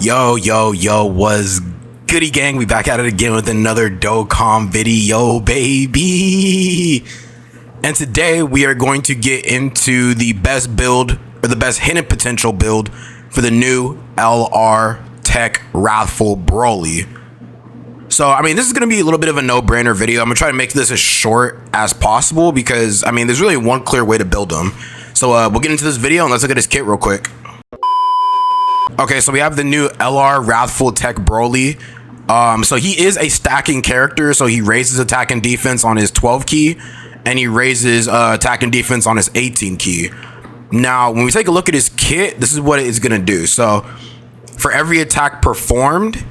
Yo, was goody gang? We back at it again with another Dokkan video, baby. And today we are going to get into the best build, or the best hidden potential build for the new LR TEQ Wrathful Broly. So, I mean, this is going to be a little bit of a no-brainer video. I'm going to try to make this as short as possible because, I mean, there's really one clear way to build them. So, we'll get into this video and let's look at his kit real quick. Okay, so we have the new LR Wrathful TEQ Broly. So he is a stacking character, so he raises attack and defense on his 12 key, and he raises attack and defense on his 18 key. Now, when we take a look at his kit, this is what it's going to do. So, for every attack performed,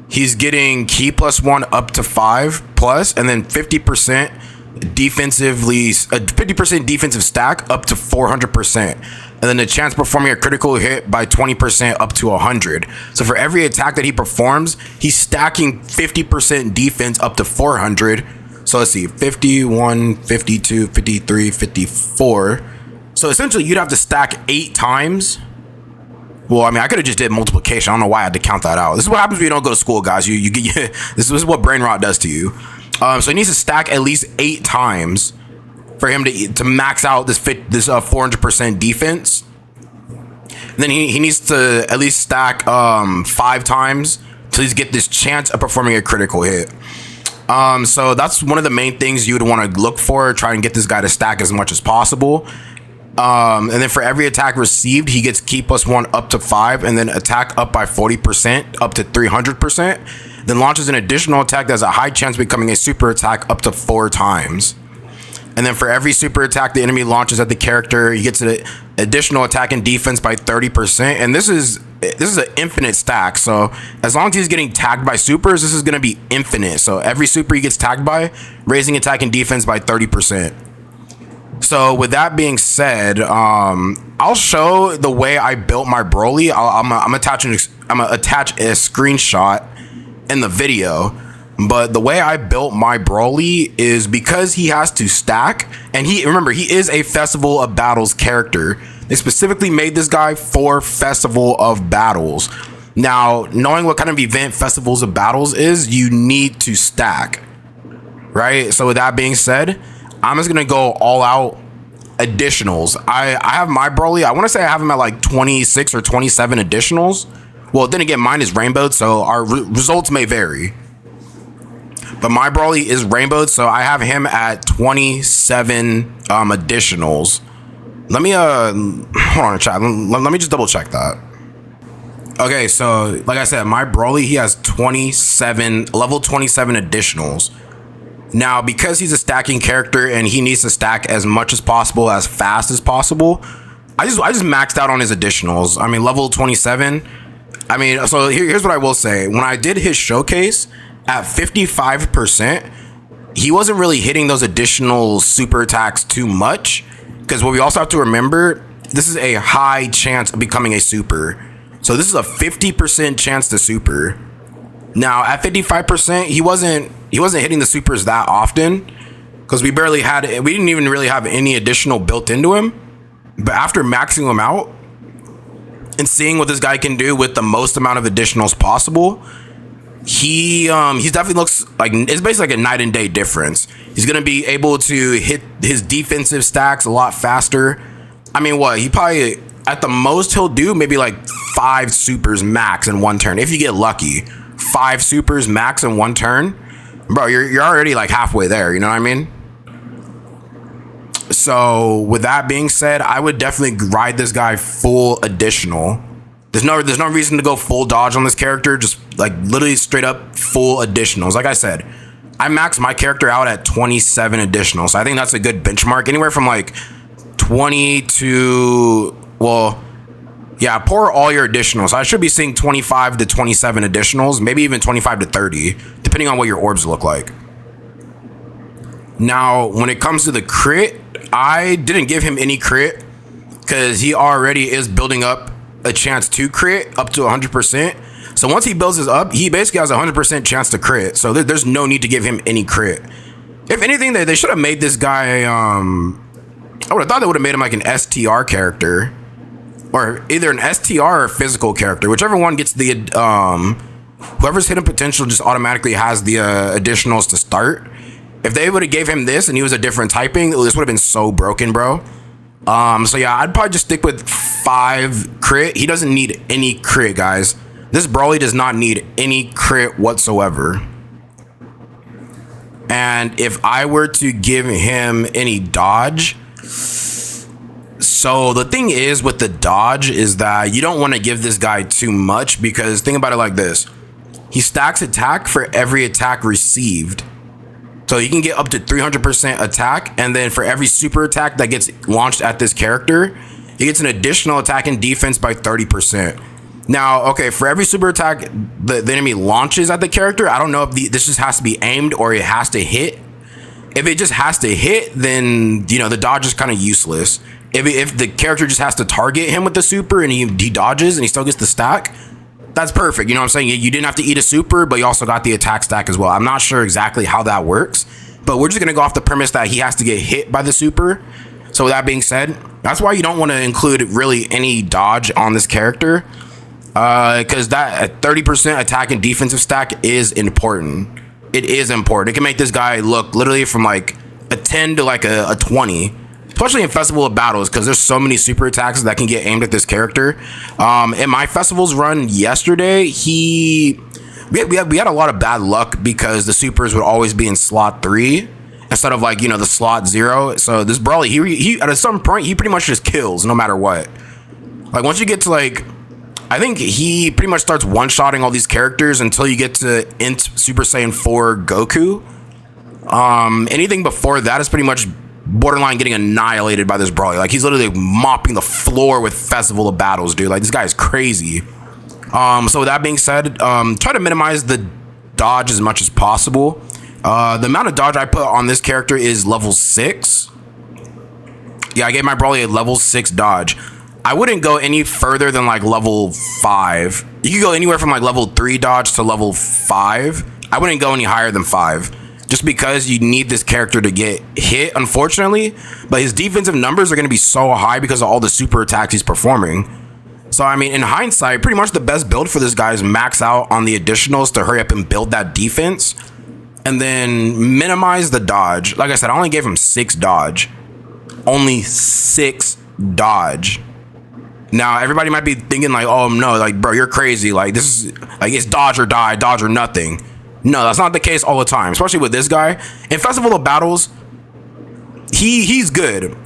he's getting key +1 up to 5+, and then 50% defensively, 50% defensive stack up to 400%. And then the chance performing a critical hit by 20% up to 100. So for every attack that he performs, he's stacking 50% defense up to 400. So let's see, 51, 52, 53, 54. So essentially you'd have to stack 8 times. Well, I mean, I could have just did multiplication. I don't know why I had to count that out. This is what happens when you don't go to school, guys. You get this is what brain rot does to you. So he needs to stack at least 8 times for him to max out this 400% defense. And then he needs to at least stack 5 times to get this chance of performing a critical hit. So that's one of the main things you would want to look for. Try and get this guy to stack as much as possible. And then for every attack received, he gets key +1 up to 5, and then attack up by 40% up to 300%. Then launches an additional attack that has a high chance of becoming a super attack up to 4 times. And then for every super attack the enemy launches at the character, he gets an additional attack and defense by 30%. And this is an infinite stack. So as long as he's getting tagged by supers, this is going to be infinite. So every super he gets tagged by, raising attack and defense by 30%. So with that being said, I'll show the way I built my Broly. I'm gonna attach a screenshot in the video. But the way I built my Broly is because he has to stack, and remember, he is a Festival of Battles character. They specifically made this guy for Festival of Battles. Now, knowing what kind of event Festivals of Battles is, you need to stack, right? So with that being said, I'm just gonna go all out additionals. I have my Broly, I want to say I have him at like 26 or 27 additionals. Well, then again, mine is rainbowed, so our results may vary. But my Broly is rainbowed, so I have him at 27 additionals. Let me hold on, chat. Let me just double check that. Okay, so like I said, my Broly, he has level 27 additionals. Now, because he's a stacking character and he needs to stack as much as possible, as fast as possible, I just maxed out on his additionals. I mean, level 27. I mean, so here's what I will say. When I did his showcase at 55%, he wasn't really hitting those additional super attacks too much, because what we also have to remember, this is a high chance of becoming a super. So this is a 50% chance to super. Now at 55%, he wasn't hitting the supers that often, because we didn't even really have any additional built into him. But after maxing him out and seeing what this guy can do with the most amount of additionals possible, he definitely looks like it's basically like a night and day difference. He's gonna be able to hit his defensive stacks a lot faster. I mean, he probably at the most he'll do maybe like 5 supers max in one turn if you get lucky. 5 supers max in one turn, bro. You're already like halfway there. You know what I mean? So with that being said, I would definitely ride this guy full additional. There's no reason to go full dodge on this character. Just like literally straight up full additionals. Like I said, I maxed my character out at 27 additionals. So I think that's a good benchmark. Anywhere from like 20 to, well, yeah, pour all your additionals. I should be seeing 25 to 27 additionals, maybe even 25 to 30, depending on what your orbs look like. Now, when it comes to the crit, I didn't give him any crit because he already is building up a chance to crit up to 100%. So once he builds this up, he basically has a 100% chance to crit. So there's no need to give him any crit. If anything, they should have made this guy, I would have thought they would have made him like an STR character. or either an STR or a physical character, whichever one gets the whoever's hidden potential just automatically has the additionals to start. If they would have gave him this and he was a different typing, this would have been so broken, bro. So yeah, I'd probably just stick with 5 crit. He doesn't need any crit, guys. This Broly does not need any crit whatsoever. And if I were to give him any dodge, so the thing is with the dodge is that you don't want to give this guy too much, because think about it like this. He stacks attack for every attack received. So you can get up to 300% attack, and then for every super attack that gets launched at this character, he gets an additional attack and defense by 30%. Now, okay, for every super attack the enemy launches at the character, I don't know if this just has to be aimed or it has to hit. If it just has to hit, then, you know, the dodge is kind of useless. If the character just has to target him with the super and he dodges and he still gets the stack, that's perfect. You know what I'm saying? You didn't have to eat a super, but you also got the attack stack as well. I'm not sure exactly how that works, but we're just going to go off the premise that he has to get hit by the super. So with that being said, that's why you don't want to include really any dodge on this character, because that 30% attack and defensive stack is important. It is important. It can make this guy look literally from like a 10 to like a 20. Especially in Festival of Battles, because there's so many super attacks that can get aimed at this character. In my Festivals run yesterday, we had a lot of bad luck because the supers would always be in slot 3 instead of, like, you know, the slot 0. So this Broly, he at some point, he pretty much just kills no matter what. Like, once you get to, like, I think he pretty much starts one-shotting all these characters until you get to Int Super Saiyan 4 Goku. Anything before that is pretty much borderline getting annihilated by this Broly. Like, he's literally mopping the floor with Festival of Battles, dude. Like, this guy is crazy. So with that being said, try to minimize the dodge as much as possible. The amount of dodge I put on this character is level 6. Yeah, I gave my Broly a level 6 dodge. I wouldn't go any further than like level 5. You could go anywhere from like level 3 dodge to level 5. I wouldn't go any higher than 5. Just because you need this character to get hit, unfortunately. But his defensive numbers are going to be so high because of all the super attacks he's performing. So, I mean, in hindsight, pretty much the best build for this guy is max out on the additionals to hurry up and build that defense. And then minimize the dodge. Like I said, I only gave him 6 dodge. Only 6 dodge. Now, everybody might be thinking like, oh, no, like, bro, you're crazy. Like, this is, like, it's dodge or die, dodge or nothing. No, that's not the case all the time, especially with this guy. In Festival of Battles, he's good.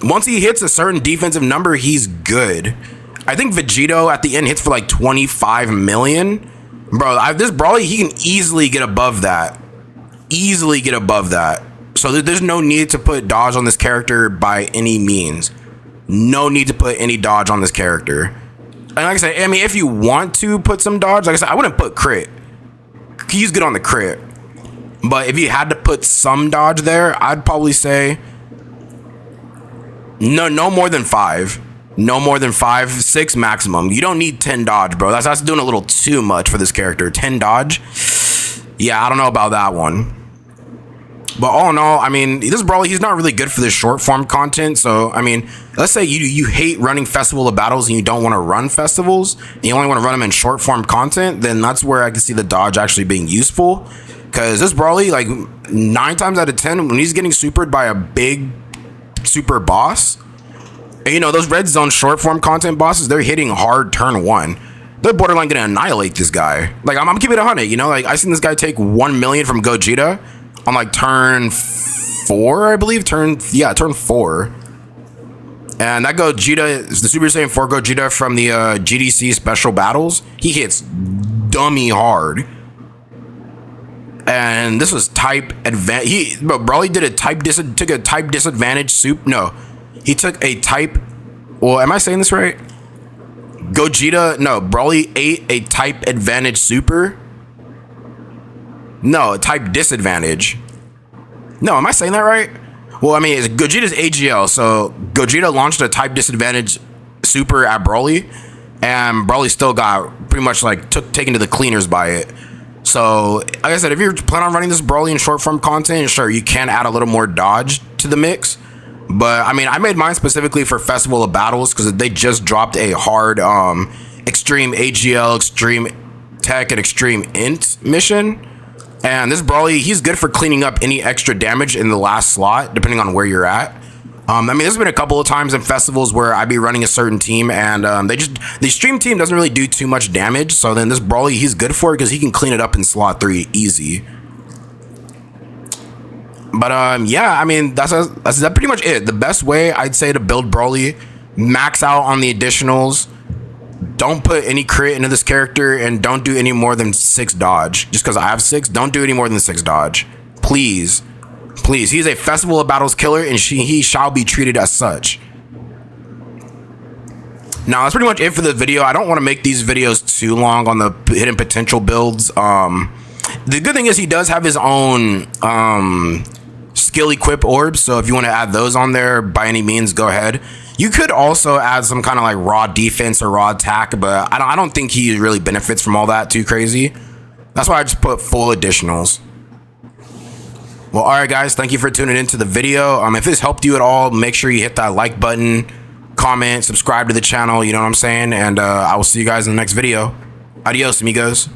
Once he hits a certain defensive number, he's good. I think Vegito at the end hits for like 25 million. Bro, this Broly, he can easily get above that. Easily get above that. So there's no need to put dodge on this character by any means. No need to put any dodge on this character. And like I said, I mean, if you want to put some dodge, like I said, I wouldn't put crit. He's good on the crit. But if you had to put some dodge there, I'd probably say no more than 5. No more than 5, 6 maximum. You don't need 10 dodge, bro. That's doing a little too much for this character. 10 dodge? Yeah, I don't know about that one. But all in all, I mean, this Broly, he's not really good for this short form content. So, I mean, let's say you hate running Festival of Battles and you don't want to run festivals, and you only want to run them in short form content, then that's where I can see the dodge actually being useful. Because this Broly, like 9 times out of 10, when he's getting supered by a big super boss, and, you know, those red zone short form content bosses, they're hitting hard turn 1. They're borderline gonna annihilate this guy. Like, I'm keeping it 100, you know, like I seen this guy take 1 million from Gogeta on like turn 4, I believe. Turn 4. And that Gogeta is the Super Saiyan 4 Gogeta from the GDC special battles. He hits dummy hard. And this was type advantage. Broly did took a type disadvantage he took a type. Well, am I saying this right? Broly ate a type advantage super. No, type disadvantage. No, am I saying that right? Well, I mean, it's Gogeta's AGL, so Gogeta launched a type disadvantage super at Broly, and Broly still got pretty much like taken to the cleaners by it. So, like I said, if you're planning on running this Broly in short form content, sure, you can add a little more dodge to the mix, But I mean, I made mine specifically for Festival of Battles because they just dropped a hard extreme AGL, extreme tech, and extreme int mission. And this Broly, he's good for cleaning up any extra damage in the last slot, depending on where you're at. I mean, there's been a couple of times in festivals where I'd be running a certain team and the stream team doesn't really do too much damage. So then this Broly, he's good for it because he can clean it up in slot 3 easy. But yeah, I mean, that's pretty much it. The best way I'd say to build Broly, max out on the additionals. Don't put any crit into this character and don't do any more than 6 dodge. Just because I have 6, don't do any more than 6 dodge. Please. Please. He's a Festival of Battles killer and he shall be treated as such. Now, that's pretty much it for the video. I don't want to make these videos too long on the hidden potential builds. The good thing is he does have his own skill equip orbs. So if you want to add those on there, by any means, go ahead. You could also add some kind of like raw defense or raw attack, but I don't think he really benefits from all that too crazy. That's why I just put full additionals. Well, all right, guys, thank you for tuning into the video. If this helped you at all, make sure you hit that like button, comment, subscribe to the channel, you know what I'm saying? And I will see you guys in the next video. Adios, amigos.